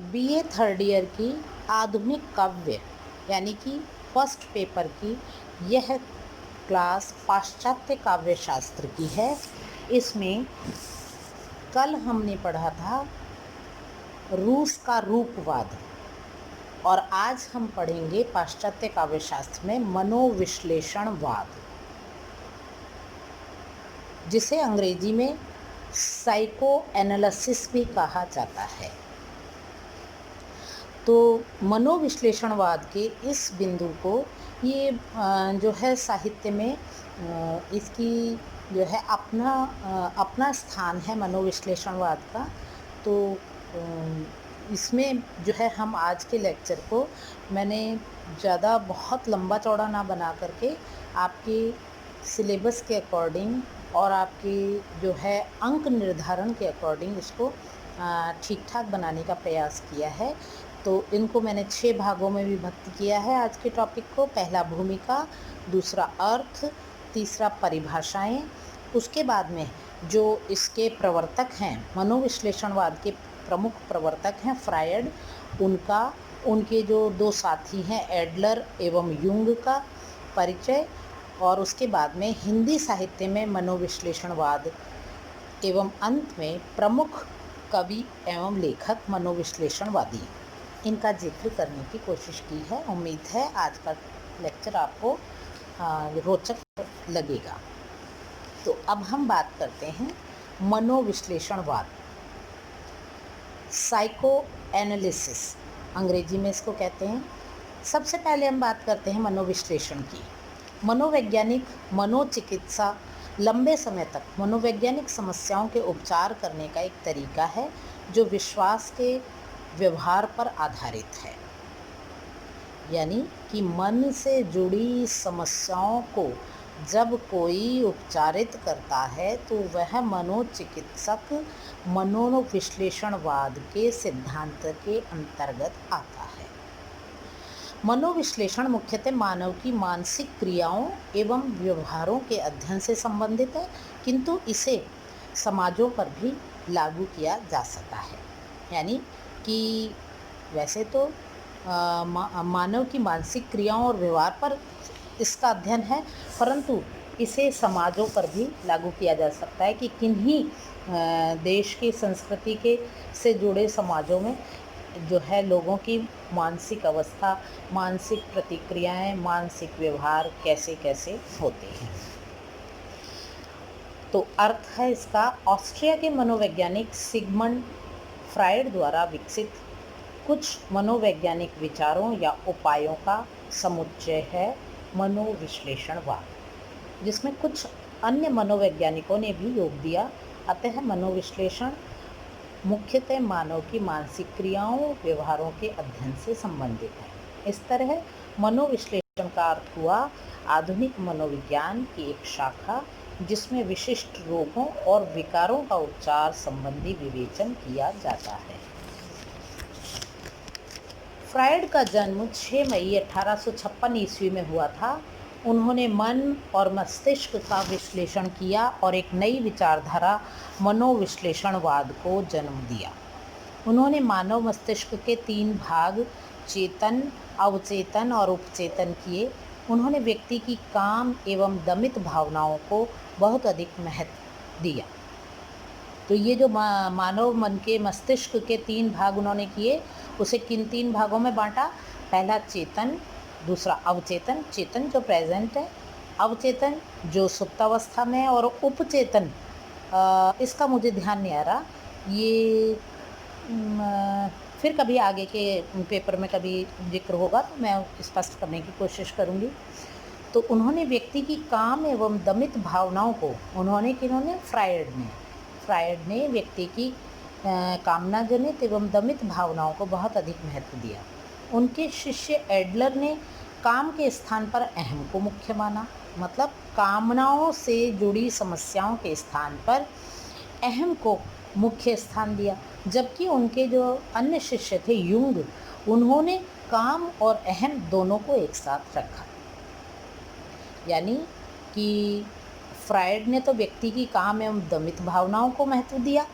BA third year की आधुनिक काव्य यानी कि फर्स्ट पेपर की यह क्लास पाश्चात्य काव्य शास्त्र की है। इसमें कल हमने पढ़ा था रूस का रूपवाद और आज हम पढ़ेंगे पाश्चात्य काव्य शास्त्र में मनोविश्लेषणवाद, जिसे अंग्रेजी में साइको एनालिसिस भी कहा जाता है। तो मनोविश्लेषणवाद के इस बिंदु को ये जो है साहित्य में इसकी जो है अपना स्थान है मनोविश्लेषणवाद का। तो इसमें जो है हम आज के लेक्चर को मैंने ज़्यादा बहुत लंबा चौड़ा ना बना करके आपके सिलेबस के अकॉर्डिंग और आपके जो है अंक निर्धारण के अकॉर्डिंग इसको ठीक ठाक बनाने का प्रयास किया है। तो इनको मैंने 6 भागों में विभक्त किया है आज के टॉपिक को। पहला भूमिका, दूसरा अर्थ, तीसरा परिभाषाएं, उसके बाद में जो इसके प्रवर्तक हैं, मनोविश्लेषणवाद के प्रमुख प्रवर्तक हैं फ्रायड, उनके जो 2 साथी हैं एडलर एवं युंग का परिचय, और उसके बाद में हिंदी साहित्य में मनोविश्लेषणवाद एवं अंत में प्रमुख कवि एवं लेखक मनोविश्लेषणवादी, इनका जिक्र करने की कोशिश की है। उम्मीद है आज का लेक्चर आपको रोचक लगेगा। तो अब हम बात करते हैं मनोविश्लेषणवाद, साइको एनालिसिस अंग्रेजी में इसको कहते हैं। सबसे पहले हम बात करते हैं मनोविश्लेषण की। मनोवैज्ञानिक मनोचिकित्सा लंबे समय तक मनोवैज्ञानिक समस्याओं के उपचार करने का एक तरीका है जो विश्वास के व्यवहार पर आधारित है। यानी कि मन से जुड़ी समस्याओं को जब कोई उपचारित करता है तो वह मनोचिकित्सक मनोविश्लेषणवाद के सिद्धांत के अंतर्गत आता है। मनोविश्लेषण मुख्यतः मानव की मानसिक क्रियाओं एवं व्यवहारों के अध्ययन से संबंधित है, किंतु इसे समाजों पर भी लागू किया जा सकता है। यानी कि वैसे तो मानव की मानसिक क्रियाओं और व्यवहार पर इसका अध्ययन है, परंतु इसे समाजों पर भी लागू किया जा सकता है कि किन्हीं देश की संस्कृति के से जुड़े समाजों में जो है लोगों की मानसिक अवस्था, मानसिक प्रतिक्रियाएं, मानसिक व्यवहार कैसे कैसे होते हैं। तो अर्थ है इसका, ऑस्ट्रिया के मनोवैज्ञानिक सिगमंड फ्रायड द्वारा विकसित कुछ मनोवैज्ञानिक विचारों या उपायों का समुच्चय है मनोविश्लेषणवाद, जिसमें कुछ अन्य मनोवैज्ञानिकों ने भी योग दिया। अतः मनोविश्लेषण मुख्यतः मानव की मानसिक क्रियाओं व्यवहारों के अध्ययन से संबंधित है। इस तरह मनोविश्लेषण का अर्थ हुआ आधुनिक मनोविज्ञान की एक शाखा जिसमें विशिष्ट रोगों और विकारों का उपचार संबंधी विवेचन किया जाता है। फ्रायड का जन्म 6 मई 1856 ईस्वी में हुआ था। उन्होंने मन और मस्तिष्क का विश्लेषण किया और एक नई विचारधारा मनोविश्लेषणवाद को जन्म दिया। उन्होंने मानव मस्तिष्क के 3 भाग चेतन, अवचेतन और उपचेतन किए। उन्होंने व्यक्ति की काम एवं दमित भावनाओं को बहुत अधिक महत्व दिया। तो ये जो मानव मन के मस्तिष्क के 3 भाग उन्होंने किए, उसे किन 3 भागों में बांटा? पहला चेतन, दूसरा अवचेतन, चेतन जो प्रेजेंट है, अवचेतन जो सुप्तावस्था में, और उपचेतन इसका मुझे ध्यान नहीं आ रहा, ये फिर कभी आगे के पेपर में कभी जिक्र होगा तो मैं स्पष्ट करने की कोशिश करूँगी। तो उन्होंने व्यक्ति की काम एवं दमित भावनाओं को फ्रायड ने व्यक्ति की कामना जनित एवं दमित भावनाओं को बहुत अधिक महत्व दिया। उनके शिष्य एडलर ने काम के स्थान पर अहम को मुख्य माना, मतलब कामनाओं से जुड़ी समस्याओं के स्थान पर अहम को मुख्य स्थान दिया। जबकि उनके जो अन्य शिष्य थे युंग, उन्होंने काम और अहम दोनों को एक साथ रखा। यानी कि फ्रायड ने तो व्यक्ति की काम एवं दमित भावनाओं को महत्व दिया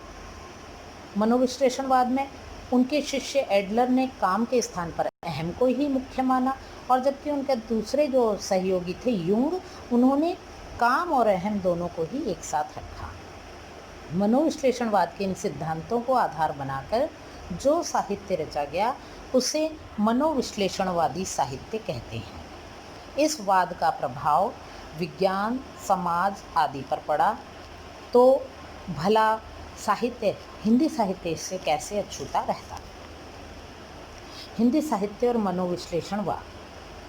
मनोविश्लेषणवाद में, उनके शिष्य एडलर ने काम के स्थान पर अहम को ही मुख्य माना, और जबकि उनके दूसरे जो सहयोगी थे युंग, उन्होंने काम और अहम दोनों को ही एक साथ रखा। मनोविश्लेषणवाद के इन सिद्धांतों को आधार बनाकर जो साहित्य रचा गया उसे मनोविश्लेषणवादी साहित्य कहते हैं। इस वाद का प्रभाव विज्ञान, समाज आदि पर पड़ा, तो भला साहित्य, हिंदी साहित्य इससे कैसे अछूता रहता। हिंदी साहित्य और मनोविश्लेषणवाद।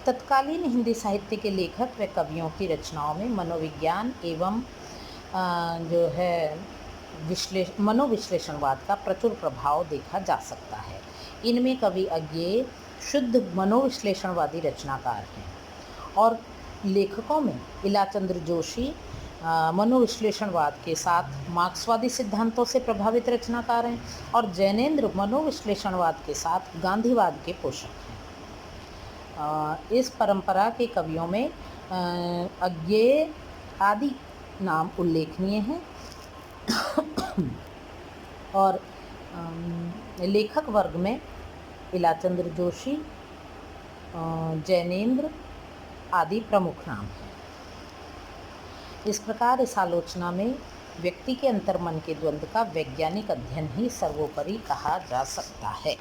तत्कालीन हिंदी साहित्य के लेखक व कवियों की रचनाओं में मनोविज्ञान एवं जो है मनोविश्लेषणवाद का प्रचुर प्रभाव देखा जा सकता है। इनमें कवि अज्ञेय शुद्ध मनोविश्लेषणवादी रचनाकार हैं, और लेखकों में इलाचंद्र जोशी मनोविश्लेषणवाद के साथ मार्क्सवादी सिद्धांतों से प्रभावित रचनाकार हैं, और जैनेंद्र मनोविश्लेषणवाद के साथ गांधीवाद के पोषक हैं। इस परंपरा के कवियों में अज्ञेय आदि नाम उल्लेखनीय हैं, और लेखक वर्ग में इलाचंद्र जोशी, जैनेंद्र आदि प्रमुख नाम हैं। इस प्रकार इस आलोचना में व्यक्ति के अंतर्मन के द्वंद्व का वैज्ञानिक अध्ययन ही सर्वोपरि कहा जा सकता है।